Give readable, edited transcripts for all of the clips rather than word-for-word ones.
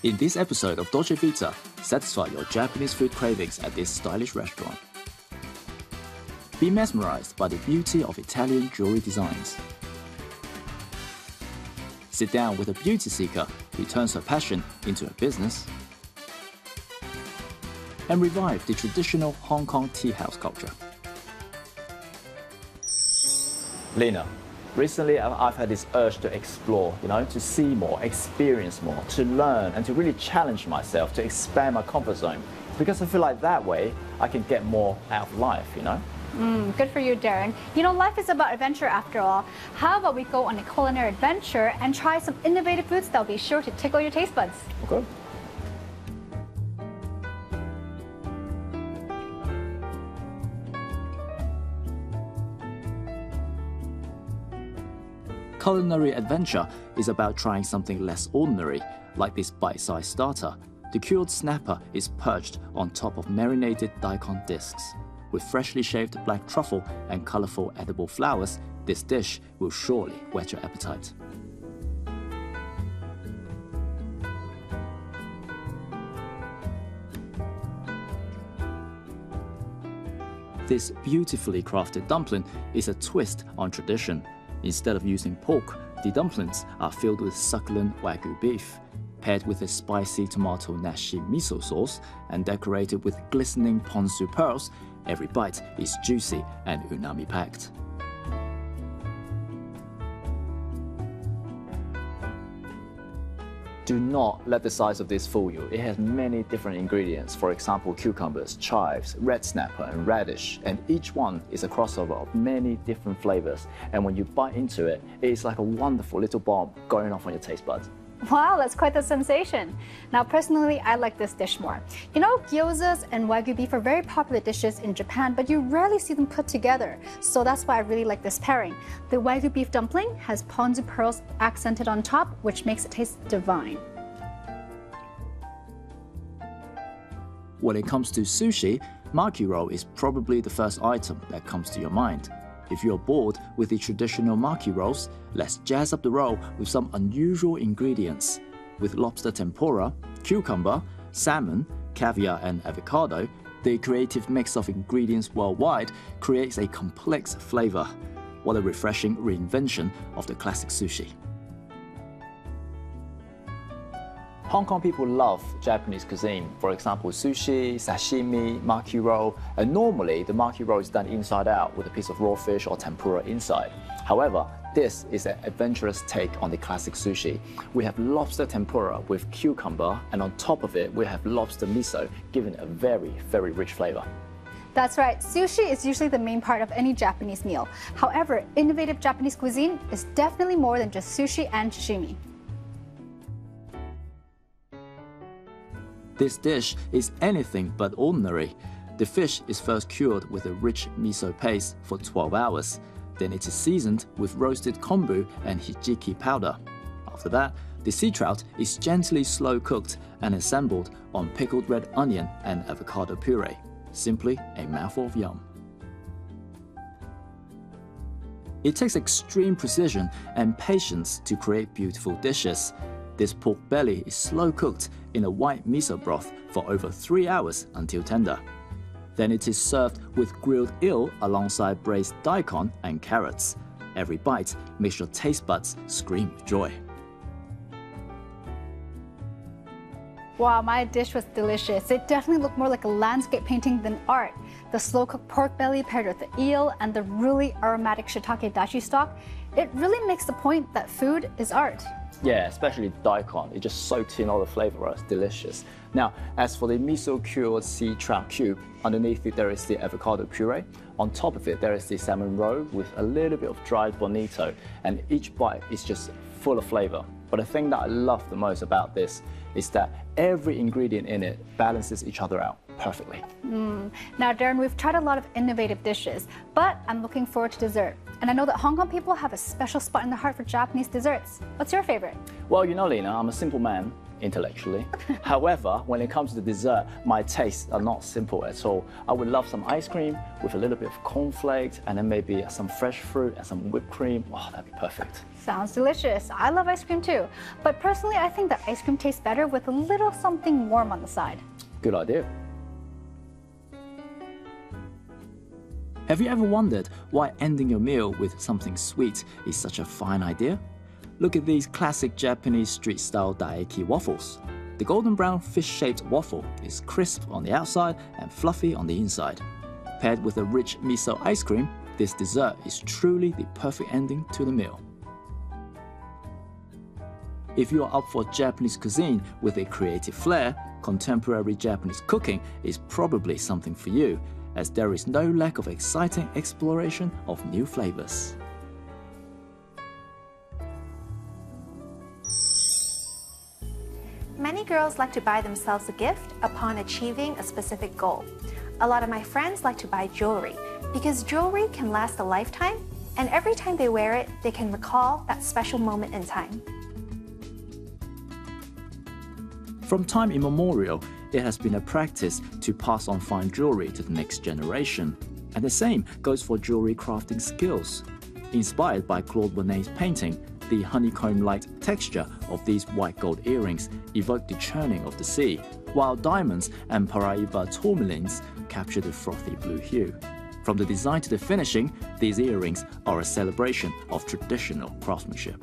In this episode of Dolce Vita, satisfy your Japanese food cravings at this stylish restaurant. Be mesmerized by the beauty of Italian jewelry designs. Sit down with a beauty seeker who turns her passion into a business. And revive the traditional Hong Kong tea house culture. Lena, recently I've had this urge to explore, to see more, experience more, to learn and to really challenge myself, to expand my comfort zone. Because I feel like that way I can get more out of life, Good for you, Darren. Life is about adventure after all. How about we go on a culinary adventure and try some innovative foods that'll be sure to tickle your taste buds? Okay. Culinary Adventure is about trying something less ordinary, like this bite-sized starter. The cured snapper is perched on top of marinated daikon discs. With freshly shaved black truffle and colorful edible flowers, this dish will surely whet your appetite. This beautifully crafted dumpling is a twist on tradition. Instead of using pork, the dumplings are filled with succulent Wagyu beef, paired with a spicy tomato nashi miso sauce and decorated with glistening ponzu pearls. Every bite is juicy and umami-packed. Do not let the size of this fool you. It has many different ingredients. For example, cucumbers, chives, red snapper, and radish. And each one is a crossover of many different flavors. And when you bite into it, it's like a wonderful little bomb going off on your taste buds. Wow, that's quite the sensation. Now, personally, I like this dish more. Gyozas and Wagyu beef are very popular dishes in Japan, but you rarely see them put together. So that's why I really like this pairing. The Wagyu beef dumpling has ponzu pearls accented on top, which makes it taste divine. When it comes to sushi, maki roll is probably the first item that comes to your mind. If you're bored with the traditional maki rolls, let's jazz up the roll with some unusual ingredients. With lobster tempura, cucumber, salmon, caviar and avocado, the creative mix of ingredients worldwide creates a complex flavor. What a refreshing reinvention of the classic sushi. Hong Kong people love Japanese cuisine. For example, sushi, sashimi, maki roll, and normally the maki roll is done inside out with a piece of raw fish or tempura inside. However, this is an adventurous take on the classic sushi. We have lobster tempura with cucumber, and on top of it, we have lobster miso, giving it a very, very rich flavor. That's right, sushi is usually the main part of any Japanese meal. However, innovative Japanese cuisine is definitely more than just sushi and sashimi. This dish is anything but ordinary. The fish is first cured with a rich miso paste for 12 hours. Then it is seasoned with roasted kombu and hijiki powder. After that, the sea trout is gently slow cooked and assembled on pickled red onion and avocado puree. Simply a mouthful of yum. It takes extreme precision and patience to create beautiful dishes. This pork belly is slow cooked in a white miso broth for over 3 hours until tender. Then it is served with grilled eel alongside braised daikon and carrots. Every bite makes your taste buds scream with joy. Wow, my dish was delicious. It definitely looked more like a landscape painting than art. The slow-cooked pork belly paired with the eel and the really aromatic shiitake dashi stock, it really makes the point that food is art. Yeah, especially daikon. It just soaks in all the flavor. It's delicious. Now, as for the miso cured sea trout cube, underneath it there is the avocado puree. On top of it there is the salmon roe with a little bit of dried bonito, and each bite is just full of flavor. But the thing that I love the most about this is that every ingredient in it balances each other out perfectly. Now, Darren, we've tried a lot of innovative dishes, but I'm looking forward to dessert. And I know that Hong Kong people have a special spot in their heart for Japanese desserts. What's your favorite? Well, Lena, I'm a simple man. intellectually. However, when it comes to dessert, my tastes are not simple at all. I would love some ice cream with a little bit of cornflakes and then maybe some fresh fruit and some whipped cream. Oh, that'd be perfect. Sounds delicious. I love ice cream too. But personally, I think that ice cream tastes better with a little something warm on the side. Good idea. Have you ever wondered why ending your meal with something sweet is such a fine idea? Look at these classic Japanese street-style daiki waffles. The golden brown fish-shaped waffle is crisp on the outside and fluffy on the inside. Paired with a rich miso ice cream, this dessert is truly the perfect ending to the meal. If you are up for Japanese cuisine with a creative flair, contemporary Japanese cooking is probably something for you, as there is no lack of exciting exploration of new flavors. Many girls like to buy themselves a gift upon achieving a specific goal. A lot of my friends like to buy jewelry because jewelry can last a lifetime, and every time they wear it, they can recall that special moment in time. From time immemorial, it has been a practice to pass on fine jewelry to the next generation. And the same goes for jewelry crafting skills. Inspired by Claude Monet's painting, the honeycomb-like texture of these white gold earrings evoke the churning of the sea, while diamonds and Paraiba tourmalines capture the frothy blue hue. From the design to the finishing, these earrings are a celebration of traditional craftsmanship.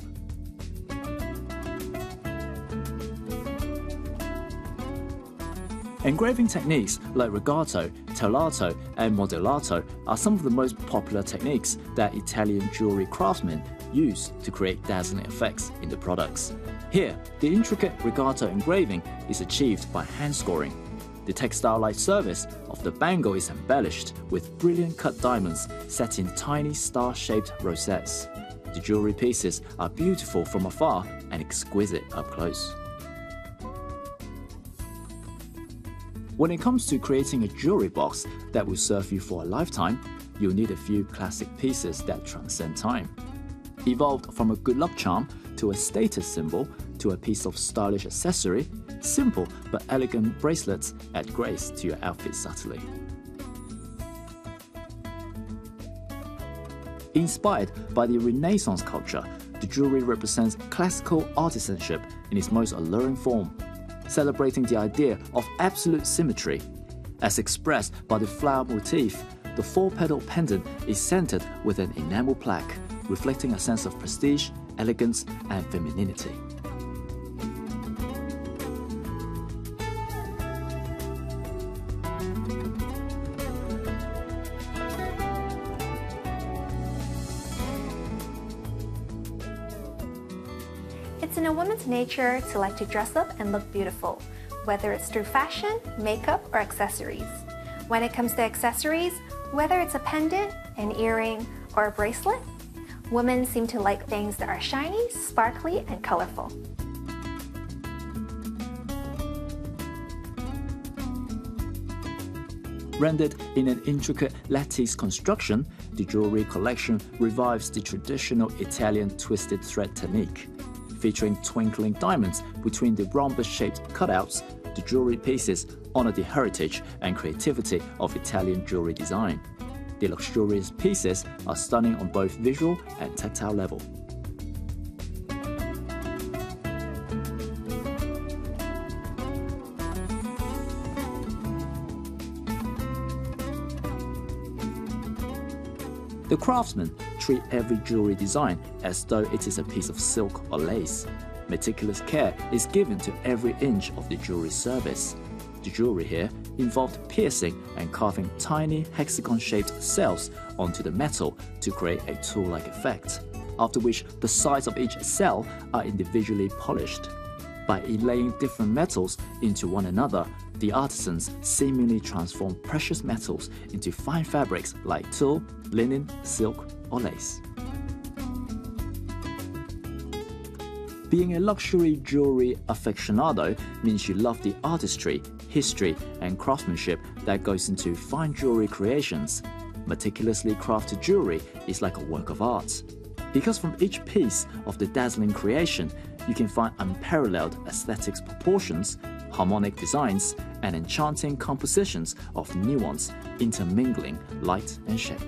Engraving techniques like rigato, tellato, and modellato are some of the most popular techniques that Italian jewelry craftsmen use to create dazzling effects in the products. Here, the intricate rigato engraving is achieved by hand scoring. The textile-like surface of the bangle is embellished with brilliant cut diamonds set in tiny star-shaped rosettes. The jewelry pieces are beautiful from afar and exquisite up close. When it comes to creating a jewelry box that will serve you for a lifetime, you'll need a few classic pieces that transcend time. Evolved from a good luck charm to a status symbol to a piece of stylish accessory, simple but elegant bracelets add grace to your outfit subtly. Inspired by the Renaissance culture, the jewelry represents classical artisanship in its most alluring form, celebrating the idea of absolute symmetry. As expressed by the flower motif, the four-petal pendant is centered with an enamel plaque, reflecting a sense of prestige, elegance, and femininity. It's in a woman's nature to like to dress up and look beautiful, whether it's through fashion, makeup, or accessories. When it comes to accessories, whether it's a pendant, an earring, or a bracelet, women seem to like things that are shiny, sparkly, and colorful. Rendered in an intricate lattice construction, the jewelry collection revives the traditional Italian twisted thread technique. Featuring twinkling diamonds between the rhombus-shaped cutouts, the jewelry pieces honor the heritage and creativity of Italian jewelry design. The luxurious pieces are stunning on both visual and tactile level. The craftsmen treat every jewelry design as though it is a piece of silk or lace. Meticulous care is given to every inch of the jewelry surface. The jewelry here involved piercing and carving tiny hexagon-shaped cells onto the metal to create a tool-like effect, after which the sides of each cell are individually polished. By inlaying different metals into one another, the artisans seemingly transform precious metals into fine fabrics like tulle, linen, silk, or lace. Being a luxury jewelry aficionado means you love the artistry, history, and craftsmanship that goes into fine jewelry creations. Meticulously crafted jewelry is like a work of art, because from each piece of the dazzling creation, you can find unparalleled aesthetics proportions, harmonic designs, and enchanting compositions of nuance intermingling light and shape.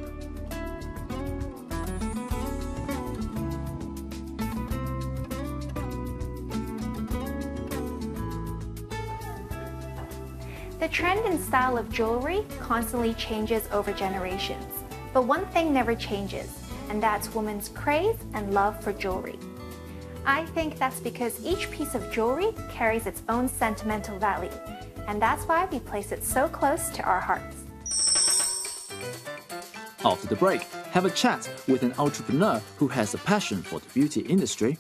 The trend and style of jewelry constantly changes over generations. But one thing never changes, and that's women's craze and love for jewelry. I think that's because each piece of jewelry carries its own sentimental value, and that's why we place it so close to our hearts. After the break, have a chat with an entrepreneur who has a passion for the beauty industry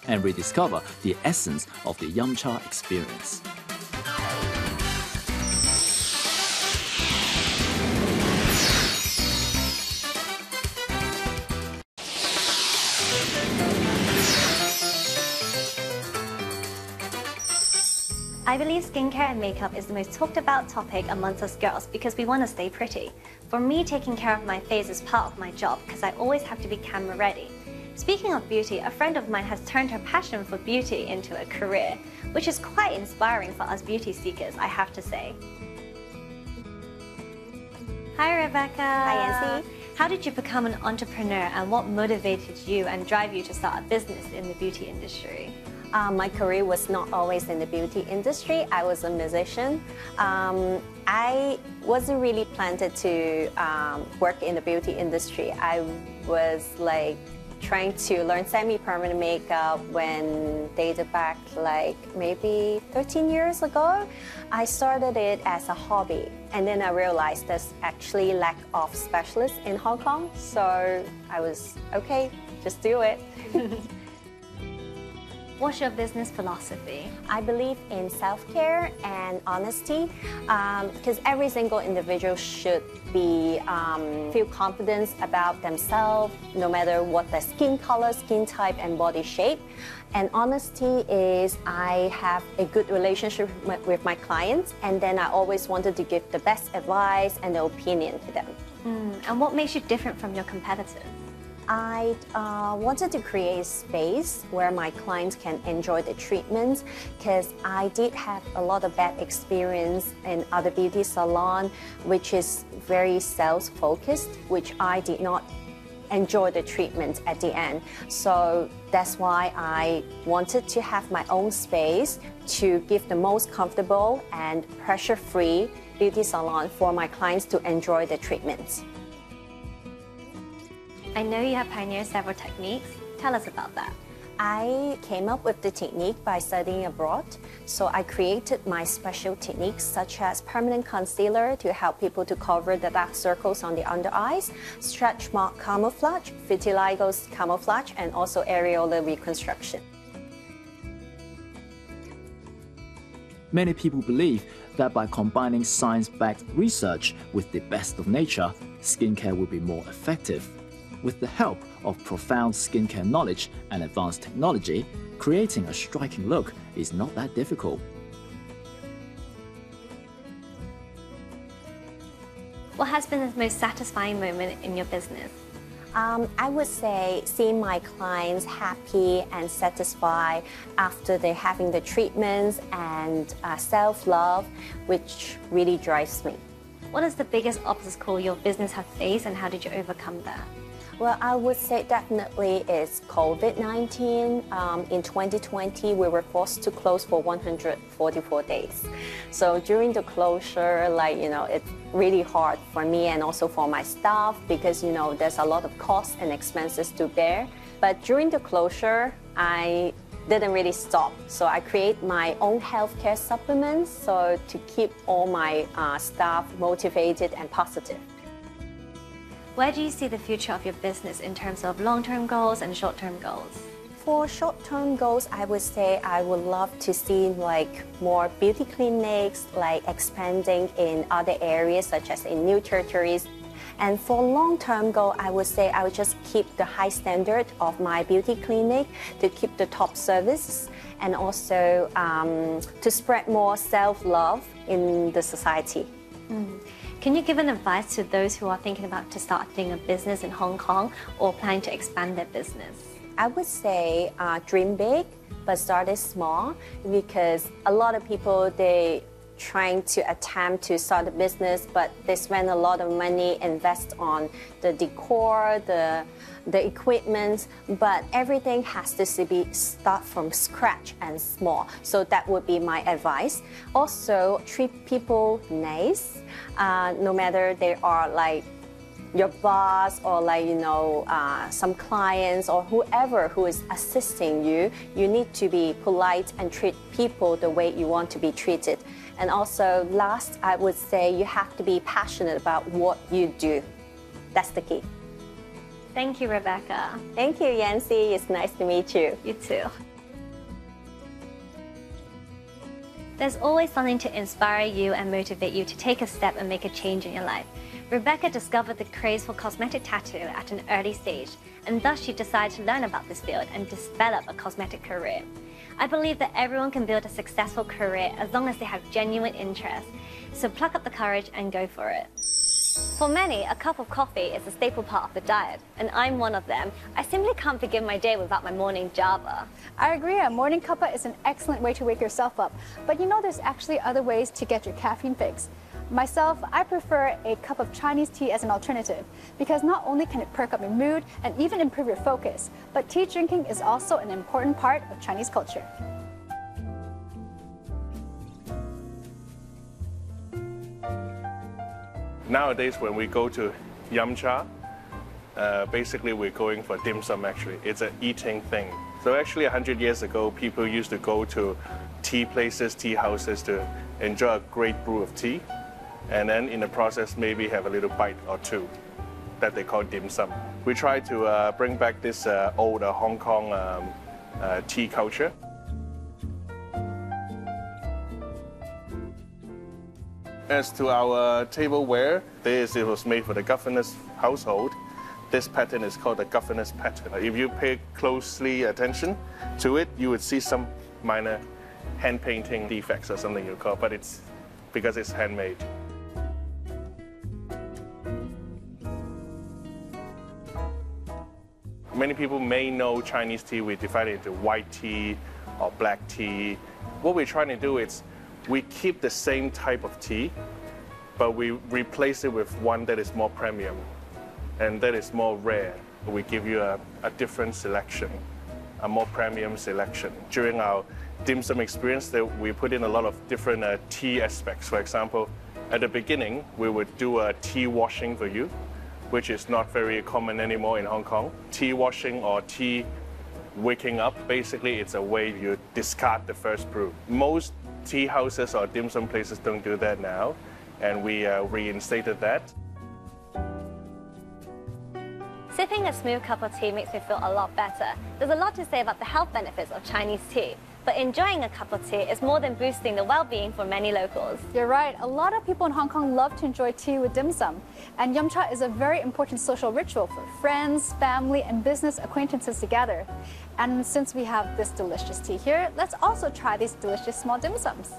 and rediscover the essence of the Yumcha experience. I believe skincare and makeup is the most talked about topic amongst us girls because we want to stay pretty. For me, taking care of my face is part of my job because I always have to be camera ready. Speaking of beauty, a friend of mine has turned her passion for beauty into a career, which is quite inspiring for us beauty seekers, I have to say. Hi Rebecca. Hi Yancy. How did you become an entrepreneur and what motivated you and drive you to start a business in the beauty industry? My career was not always in the beauty industry. I was a musician. I wasn't really planted to work in the beauty industry. I was like trying to learn semi-permanent makeup when dated back like maybe 13 years ago. I started it as a hobby, and then I realized there's actually lack of specialists in Hong Kong, so I was okay, just do it. What's your business philosophy? I believe in self-care and honesty because every single individual should be feel confidence about themselves, no matter what their skin color, skin type, and body shape. And honesty is I have a good relationship with my clients, and then I always wanted to give the best advice and the opinion to them. And what makes you different from your competitors? I wanted to create a space where my clients can enjoy the treatments because I did have a lot of bad experience in other beauty salon, which is very sales focused, which I did not enjoy the treatment at the end. So that's why I wanted to have my own space to give the most comfortable and pressure-free beauty salon for my clients to enjoy the treatments. I know you have pioneered several techniques. Tell us about that. I came up with the technique by studying abroad. So I created my special techniques such as permanent concealer to help people to cover the dark circles on the under eyes, stretch mark camouflage, vitiligo camouflage, and also areolar reconstruction. Many people believe that by combining science-backed research with the best of nature, skincare will be more effective. With the help of profound skincare knowledge and advanced technology, creating a striking look is not that difficult. What has been the most satisfying moment in your business? I would say seeing my clients happy and satisfied after they're having the treatments and self-love, which really drives me. What is the biggest obstacle your business has faced and how did you overcome that? Well, I would say definitely it's COVID-19. In 2020, we were forced to close for 144 days. So during the closure, it's really hard for me and also for my staff because, there's a lot of costs and expenses to bear. But during the closure, I didn't really stop. So I create my own healthcare supplements so to keep all my staff motivated and positive. Where do you see the future of your business in terms of long-term goals and short-term goals? For short-term goals, I would say I would love to see more beauty clinics, expanding in other areas such as in new territories. And for long-term goal, I would say I would just keep the high standard of my beauty clinic, to keep the top service, and also to spread more self-love in the society. Can you give an advice to those who are thinking about to starting a business in Hong Kong or planning to expand their business? I would say dream big, but start it small, because a lot of people, they trying to attempt to start a business, but they spend a lot of money, invest on the decor, the equipment, but everything has to be start from scratch and small. So that would be my advice. Also, treat people nice, no matter they are like your boss or like, you know, some clients or whoever who is assisting you. You need to be polite and treat people the way you want to be treated. And also, last, I would say you have to be passionate about what you do. That's the key. Thank you, Rebecca. Thank you, Yancy. It's nice to meet you. You too. There's always something to inspire you and motivate you to take a step and make a change in your life. Rebecca discovered the craze for cosmetic tattoo at an early stage, and thus she decided to learn about this field and develop a cosmetic career. I believe that everyone can build a successful career as long as they have genuine interest, so pluck up the courage and go for it. For many, a cup of coffee is a staple part of the diet, and I'm one of them. I simply can't begin my day without my morning java. I agree, a morning cuppa is an excellent way to wake yourself up. But you know, there's actually other ways to get your caffeine fix. Myself, I prefer a cup of Chinese tea as an alternative, because not only can it perk up your mood and even improve your focus, but tea drinking is also an important part of Chinese culture. Nowadays, when we go to yum cha, basically we're going for dim sum actually. It's an eating thing. So actually 100 years ago, people used to go to tea places, tea houses to enjoy a great brew of tea. And then in the process, maybe have a little bite or two that they call dim sum. We try to bring back this old Hong Kong tea culture. As to our tableware, it was made for the governor's household. This pattern is called the governor's pattern. If you pay closely attention to it, you would see some minor hand painting defects or something you call, but it's because it's handmade. Many people may know Chinese tea. We divide it into white tea or black tea. What we're trying to do is we keep the same type of tea, but we replace it with one that is more premium and that is more rare. We give you a different selection, a more premium selection. During our dim sum experience, we put in a lot of different tea aspects. For example, at the beginning, we would do a tea washing for you, which is not very common anymore in Hong Kong. Tea washing or tea waking up, basically it's a way you discard the first brew. Most tea houses or dim sum places don't do that now, and we reinstated that. Sipping a smooth cup of tea makes me feel a lot better. There's a lot to say about the health benefits of Chinese tea, but enjoying a cup of tea is more than boosting the well-being for many locals. You're right, a lot of people in Hong Kong love to enjoy tea with dim sum, and yum cha is a very important social ritual for friends, family, and business acquaintances to gather. And since we have this delicious tea here, let's also try these delicious small dim sums.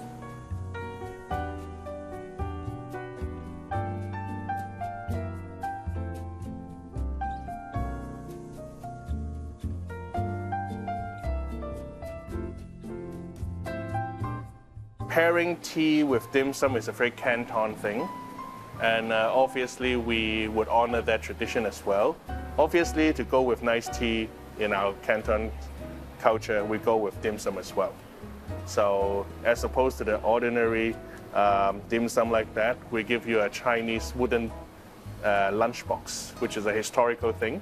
Pairing tea with dim sum is a very Canton thing, and obviously we would honor that tradition as well. Obviously, to go with nice tea in our Canton culture, we go with dim sum as well. So as opposed to the ordinary dim sum like that, we give you a Chinese wooden lunchbox, which is a historical thing.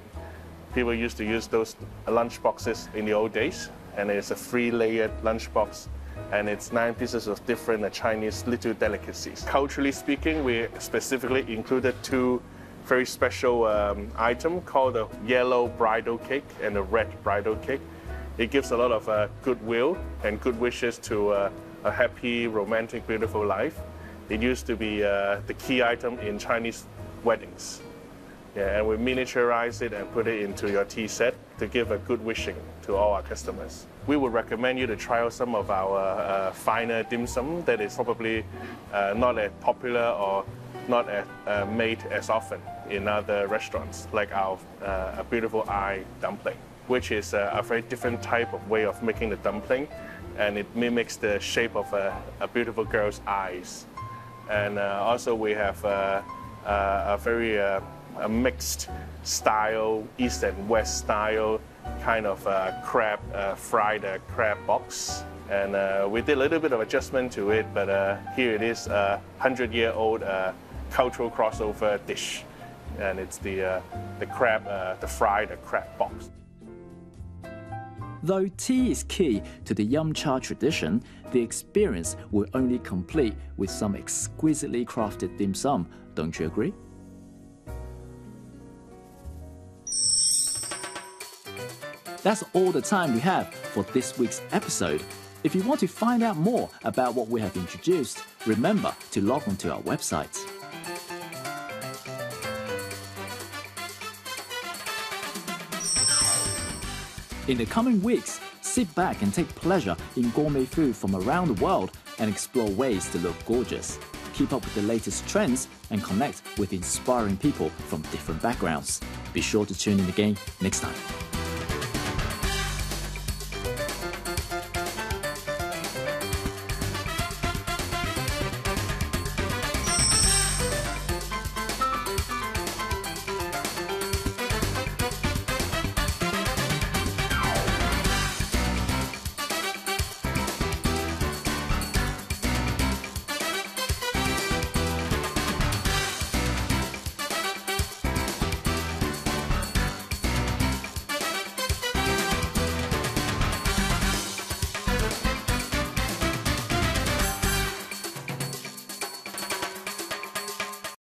People used to use those lunch boxes in the old days, and it's a 3-layered lunchbox, and it's 9 pieces of different Chinese little delicacies. Culturally speaking, we specifically included 2 very special items called the yellow bridal cake and the red bridal cake. It gives a lot of goodwill and good wishes to a happy, romantic, beautiful life. It used to be the key item in Chinese weddings. Yeah, and we miniaturize it and put it into your tea set to give a good wishing to all our customers. We would recommend you to try out some of our finer dim sum that is probably not as popular or not made as often in other restaurants, like our a beautiful eye dumpling, which is a very different type of way of making the dumpling, and it mimics the shape of a beautiful girl's eyes. And also we have a very a mixed style, East and West style, kind of crab, fried crab box. And we did a little bit of adjustment to it, but here it is, a 100-year-old cultural crossover dish. And it's the crab, the fried crab box. Though tea is key to the yum cha tradition, the experience will only complete with some exquisitely crafted dim sum. Don't you agree? That's all the time we have for this week's episode. If you want to find out more about what we have introduced, remember to log on to our website. In the coming weeks, sit back and take pleasure in gourmet food from around the world and explore ways to look gorgeous. Keep up with the latest trends and connect with inspiring people from different backgrounds. Be sure to tune in again next time.